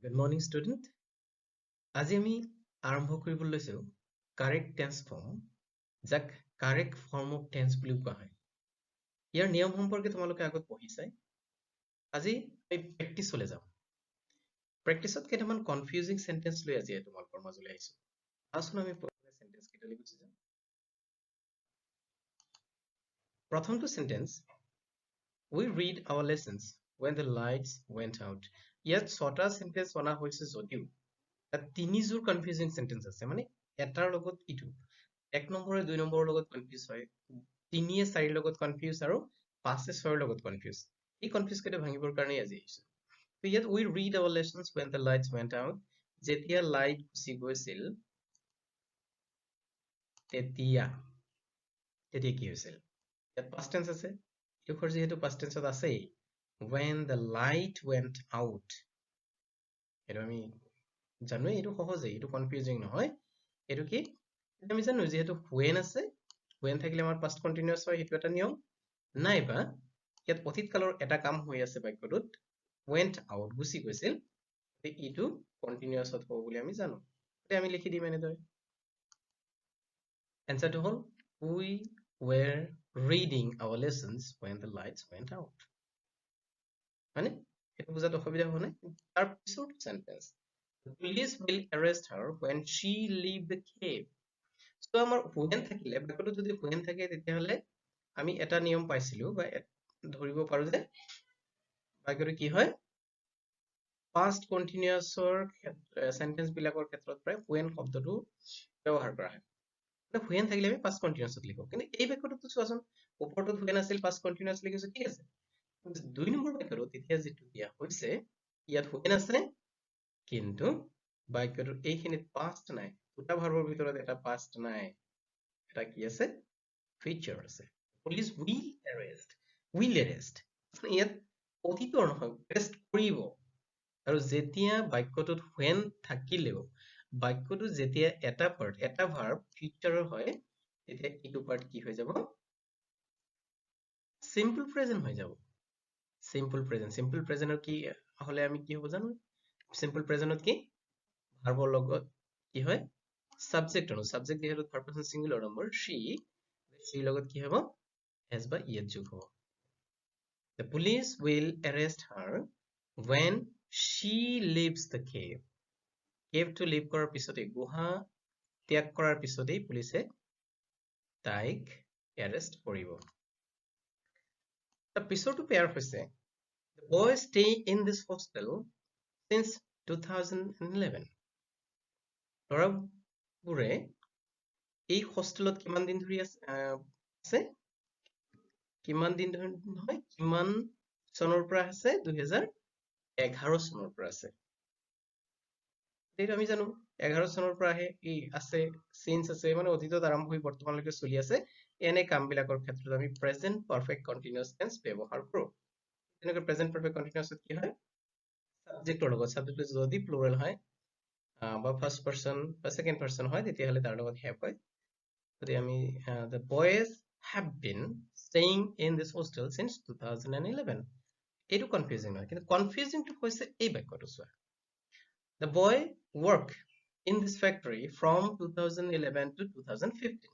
Good morning, student. আজি আমি আৰম্ভ কৰিবলৈ লৈছো কাৰেক্ট টেন্স ফৰ্ম, যাক কাৰেক্ট ফৰ্ম অফ টেন্স বুলি কোৱা হয়। ইয়াৰ নিয়ম সম্পৰ্কে তোমালোকে আগত পঢ়িছাই। আজি আমি প্ৰেক্টিছলৈ যাম। প্ৰেক্টিছত কেইটামান কনফিউজিং সেন্টেন্স লৈ আজি তোমালোকৰ মাজলৈ আহিছো। আহচোন আমি সেন্টেন্স কেইটালৈ গুচি যাম। প্ৰথমটো sentence, we read our lessons when the lights went out. ইয়াত ছটা সেন্টেন্স অনা হৈছে যদিও তাত তিনিযোৰ কনফিউজিং সেন্টেন্স আছে, মানে এটাৰ লগত ইটো। এক নম্বৰে দুই নম্বৰৰ লগত কনফিউজ হয়, তিনিয়ে চাৰিৰ লগত কনফিউজ, আৰু পাঁচে ছয়ৰ লগত কনফিউজ। এই কনফিউজ কেইটা ভাঙিবৰ কাৰণেই আজি আহিছো। তো ইয়াত we read our lessons when the lights went out, যেতিয়া লাইট গুচি গৈছিল তেতিয়া কি হৈছিল? ইয়াত past tense আছে, এইডোখৰ যিহেতু past tense ত আছেই, when the light went out, এইটো আমি জানোৱেই, এইটো সহজেই, এইটো কনফিউজিং নহয়। এইটো কি আমি জানো, যিহেতু when আছে, when থাকিলে আমাৰ past continuous হয়, সেইটো এটা নিয়ম। নাইবা ইয়াত অতীত কালৰ এটা কাম হৈ আছে বাক্যটোত, went out গুচি গৈছিল, ইটো continuous হ'ব বুলি আমি জানো। এতিয়া আমি লিখি দিম এনেদৰে। এনসাৰটো হ'ল we were reading our lessons when the lights went out। হয়নে? সেইটো বুজাত অসুবিধা হোৱা নাই? তাৰ পিছৰ sentence, the police will arrest her when she leave the cave। So আমাৰ when থাকিলে, বাক্যটো যদি when থাকে তেতিয়াহ'লে আমি এটা নিয়ম পাইছিলো বা ধৰিব পাৰো যে বাক্যটো কি হয়, past continuous সেন্টেন্স বিলাকৰ ক্ষেত্ৰত প্ৰায় when শব্দটো ব্যৱহাৰ কৰা হয়। when থাকিলে আমি past continuous লিখো, কিন্তু এই বাক্যটোতো চোৱাচোন, ওপৰটোত when আছিল, past continuous লিখিছো, ঠিক আছে। দুই নম্বৰ বাক্যটোত এতিয়া যিটো দিয়া হৈছে, ইয়াত when আছে, কিন্তু বাক্যটোৰ এইখিনিত past নাই। দুটা ভাৰ্বৰ ভিতৰত এটা past নাই, এটা কি আছে, future আছে। Police will arrest, ইয়াত অতীতৰ নহয়, arrest কৰিব। আৰু যেতিয়া বাক্যটোত when থাকিলেও, বাক্যটো যেতিয়া এটা ভাৰ্ব future হয়, তেতিয়া এইটো পাৰ্ট কি হৈ যাব, simple present হৈ যাব। simple present কি হলে আমি কি হ'ব জানো? simple present কি ভাৰ্বৰ লগত কি হয়, subject আনো, subject যিহেতু third person singular number, she লগত কি হ'ব, has বা ed যোগ হ'ব। The police will arrest her when she leaves the cave। cave to leave কৰাৰ পিছতেই, গুহা ত্যাগ কৰাৰ পিছতেই পুলিচে তাইক arrest কৰিব। তাৰ পিছৰটো পেয়াৰ হৈছে, the boys stay in this hostel since 2011। ল'ৰাবোৰে এই হোষ্টেলত কিমান দিন ধৰি আছে, কিমান দিন ধৰি নহয়, কিমান চনৰ পৰা আছে, 2011 চনৰ পৰা আছে। এইটো আমি জানো 11 চনৰ পৰা আছে, since আছে, মানে অতীতত আৰম্ভ হৈ বৰ্তমানলৈকে চলি আছে। এনে কাম বিলাকৰ ক্ষেত্ৰত আমি present perfect continuous tense ব্যৱহাৰ কৰো। তেনেকৈ present perfect continuous কি হয়, subjectৰ লগত, subject যদি plural হয় বা first person বা second person হয়, তেতিয়াহ'লে তাৰ লগত have হয়। যদি আমি the boys have been staying in this hostel since 2011, এইটো কনফিউজিং নহয়, কিন্তু কনফিউজিংটো হৈছে এই বাক্যটো চোৱা, the boy worked in this factory from 2011 to 2015।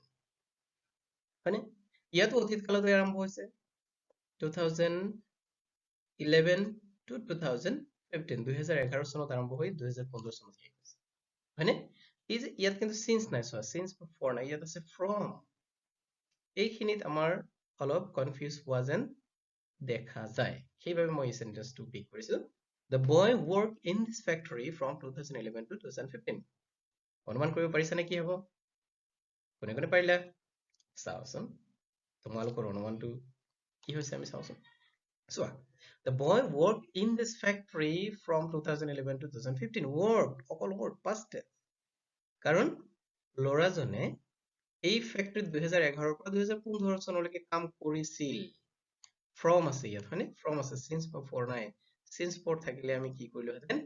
হয়নে? ইয়াতো অতীত কালতে আৰম্ভ হৈছে, 2011 to 2015, 2011 চনত আৰম্ভ হৈ 2015 চনত শেষ হৈছে। হয়নে? এই যে ইয়াত কিন্তু since নাই, চোৱা since for নাই, ইয়াত আছে from। এইখিনিত আমাৰ অলপ কনফিউজ হোৱা যেন দেখা যায়, সেইবাবে মই এই সেন্টেন্সটো পিক কৰিছো। The boy worked in this factory from 2011 to 2015। অনুমান কৰিব পাৰিছা নে কি হব? কোনে কোনে পাৰিলা? চাওচোন তোমালোকৰ অনুমানটো কি হৈছে আমি চাওচোন। চোৱা, the boy worked in this factory from 2011 to 2015। worked, অকল word, past tense। কাৰণ ল'ৰাজনে এই ফেক্টৰীত 2011 পৰা 2015 চনলৈকে কাম কৰিছিল। from আছে ইয়াত, হয়নে? from আছে, since বা for নাই। since for থাকিলে আমি কি কৰিলোহেঁতেন,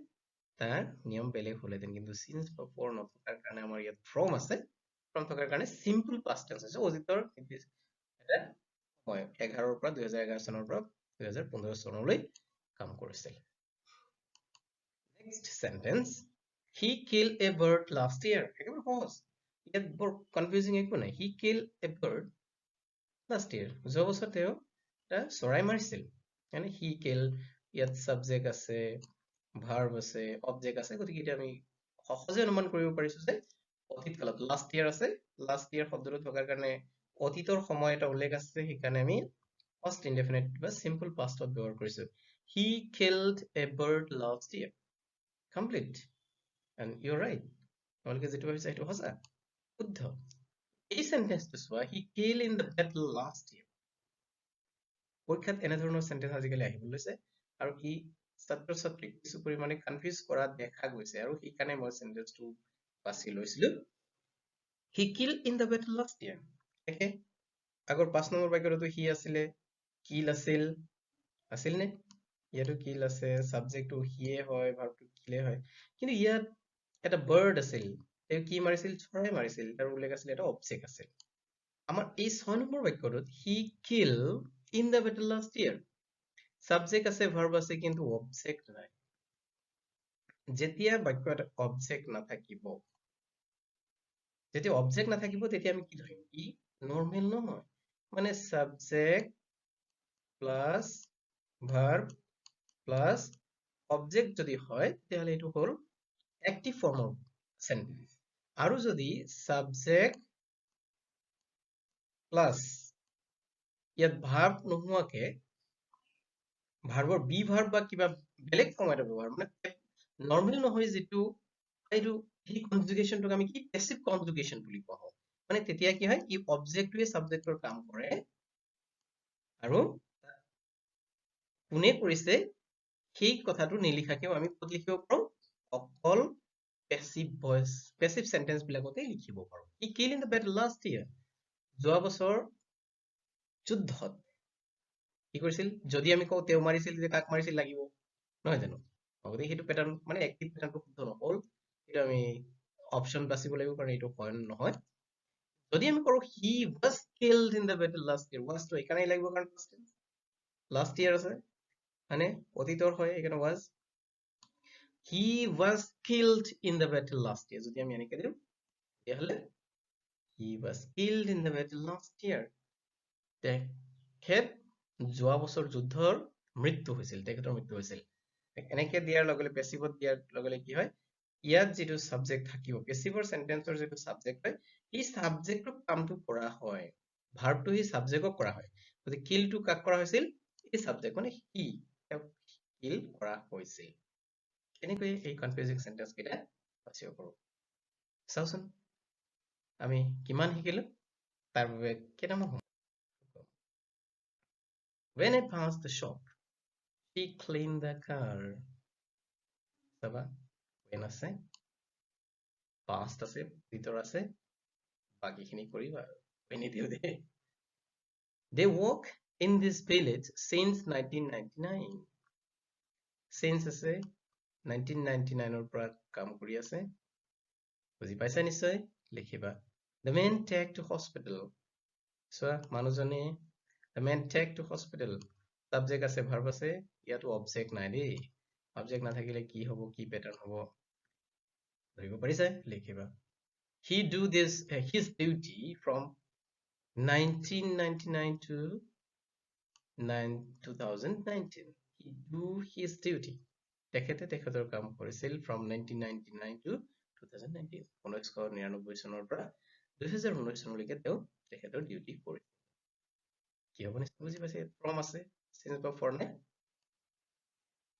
তাৰ নিয়ম বেলেগ হলহেঁতেন, কিন্তু since বা for নথকাৰ কাৰণে আমাৰ ইয়াত from আছে। from থকাৰ কাৰণে simple past tense হৈছে, অতীতৰ এটা সময়, 11 পৰা 2011 চনৰ পৰা 2015 চনলৈ কাম কৰিছিল। Next sentence. He killed a bird last year. একেবাৰে সহজ। ইয়াত বৰ confusing একো নাই। He killed a bird last year. যোৱা বছৰ তেওঁ এটা চৰাই মাৰিছিল। মানে he killed, ইয়াত subject আছে, verb আছে, object আছে, গতিকে এতিয়া আমি সহজে অনুমান কৰিব পাৰিছো যে অতীত কালত last year আছে, last year শব্দটো থকাৰ কাৰণে অতীতৰ সময় এটা উল্লেখ আছে, সেইকাৰণে আমি past indefinite বা simple past ত ব্যৱহাৰ কৰিছো। He killed a bird last year. Complete. And you're right. তোমালোকে যেটো ভাবিছা সেইটো সঁচা, শুদ্ধ। এই সেন্টেন্সটো চোৱা, he killed in the battle last year. পৰীক্ষাত এনেধৰণৰ সেন্টেন্স আজিকালি আহিবলৈ লৈছে আৰু ই ছাত্ৰ ছাত্ৰীক কিছু পৰিমাণে কনফিউজ কৰা দেখা গৈছে আৰু সেইকাৰণে মই সেন্টেন্সটো বাছি লৈছিলো। He killed in the battle last year. একে আগৰ 5 নম্বৰ বাক্যটো he আছিলে, kill আছিল, আছিল নে? ইয়াতো kill আছে, সাবজেক্টটো he হয়, ভাৰ্বটো kill হয়। কিন্তু ইয়াত এটা bird আছিল, তেওঁ কি মাৰিছিল? চৰাই মাৰিছিল, তাৰ উল্লেখ আছিল, এটা অবজেক্ট আছিল। আমাৰ এই 6 নম্বৰ বাক্যটোত he killed in the battle last year. Subject আছে, ভাৰ্ব আছে, কিন্তু অবজেক্ট নাই। যেতিয়া বাক্য এটা অবজেক্ট নাথাকিব, যেতিয়া অবজেক্ট নাথাকিব তেতিয়া আমি কি ধৰিম? ই নৰ্মেল নহয়। মানে subject plus verb plus object যদি হয় তেতিয়াহ'লে এইটো হ'ল অ্যাক্টিভ ফর্ম অফ সেন্টেন্স। আৰু যদি সাবজেক্ট প্লাস ইয়াত ভাৰ্ব নোহোৱাকে ভাৰ্বৰ বি ভাৰ্ব বা কিবা বেলেগ ফৰ্ম এটা ব্যৱহাৰ, মানে নৰ্মেল নহয় যিটো, এইটো সেই কনজুগেশ্যনটোক আমি কি পেসিভ কনজুগেশ্যন বুলি কোৱা হয়। মানে তেতিয়া কি হয়, ই অবজেক্টটোৱে সাবজেক্টৰ কাম কৰে আৰু কোনে কৰিছে সেই কথাটো নিলিখাকেও আমি ক'ত লিখিব পাৰো? অকল পেসিভ ভইচ, পেসিভ সেন্টেন্স বিলাকতে লিখিব পাৰো। He killed in the battle last year. যোৱা বছৰ যুদ্ধত কি কৰিছিল? যদি আমি কওঁ তেওঁ মাৰিছিল, যে কাক মাৰিছিল লাগিব, নহয় জানো? গতিকে সেইটো পেটাৰ্ণ মানে এক্টিভ পেটাৰ্ণটো শুদ্ধ নহ'ল, সেইটো আমি অপশ্যন বাচিব লাগিব, কাৰণ এইটো হয় নহয়। যদি আমি কৰো he was killed in the battle last year, was টো এইকাৰণে লাগিব কাৰণ last year আছে, মানে অতীতৰ হয়, এইকাৰণে was. He was killed in the battle last year, যদি আমি এনেকে দিওঁ তেতিয়াহ'লে he was killed in the battle last year. তেখেত যোৱা বছৰ যুদ্ধৰ মৃত্যু হৈছিল, তেখেতৰ মৃত্যু হৈছিল। এনেকে দিয়াৰ লগে লগে পেসিভত দিয়াৰ লগে লগে কি হয়, ইয়াত যিটো সাবজেক্ট থাকিব, পেসিভৰ সেন্টেন্সৰ যিটো সাবজেক্ট হয়, এই সাবজেক্টক কামটো কৰা হয়, ভাৰ্বটো সেই সাবজেক্টক কৰা হয়। গতিকে কিলটো কাক কৰা হৈছিল? এই সাবজেক্ট মানে he, কিল কৰা হৈছিল। এনেকৈ এই কনফিউজিং সেন্টেন্স কেইটা বাছিব পাৰো। চাওচোন আমি কিমান শিকিলো, তাৰ বাবে কেইটামান When I passed the shop, she cleaned the car. চাবা, when আছে, past আছে, ভিতৰ আছে, বাকিখিনি কৰিবা আৰু when দিও দে। They work in this village since 1999. Since আছে, 1999 পৰা কাম কৰি আছে। বুজি পাইছা নিশ্চয়, লিখিবা। The man take to hospital. চোৱা, মানুহজনে the man take to hospital. Subject আছে, verb আছে, ইয়াতো object নাই দেই। Object নাথাকিলে কি হ'ব, কি pattern হ'ব ধৰিব পাৰিছা, লিখিবা। He do this his duty from 1999 to 2019. He do his duty. তেখেতে তেখেতৰ কাম কৰিছিল from 1999 to 2019. 1999 চনৰ পৰা 2019 চনলৈকে তেওঁ তেখেতৰ ডিউটি কৰিছিল। কি হ'ব নিশ্চয় বুজি পাইছে, from আছে, since বা for নাই,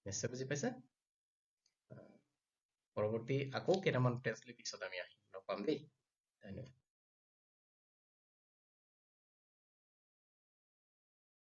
নিশ্চয় বুজি পাইছা। পৰৱৰ্তী আকৌ কেইটামান টেষ্ট পিছত আমি লগ পাম দেই। ধন্যবাদ।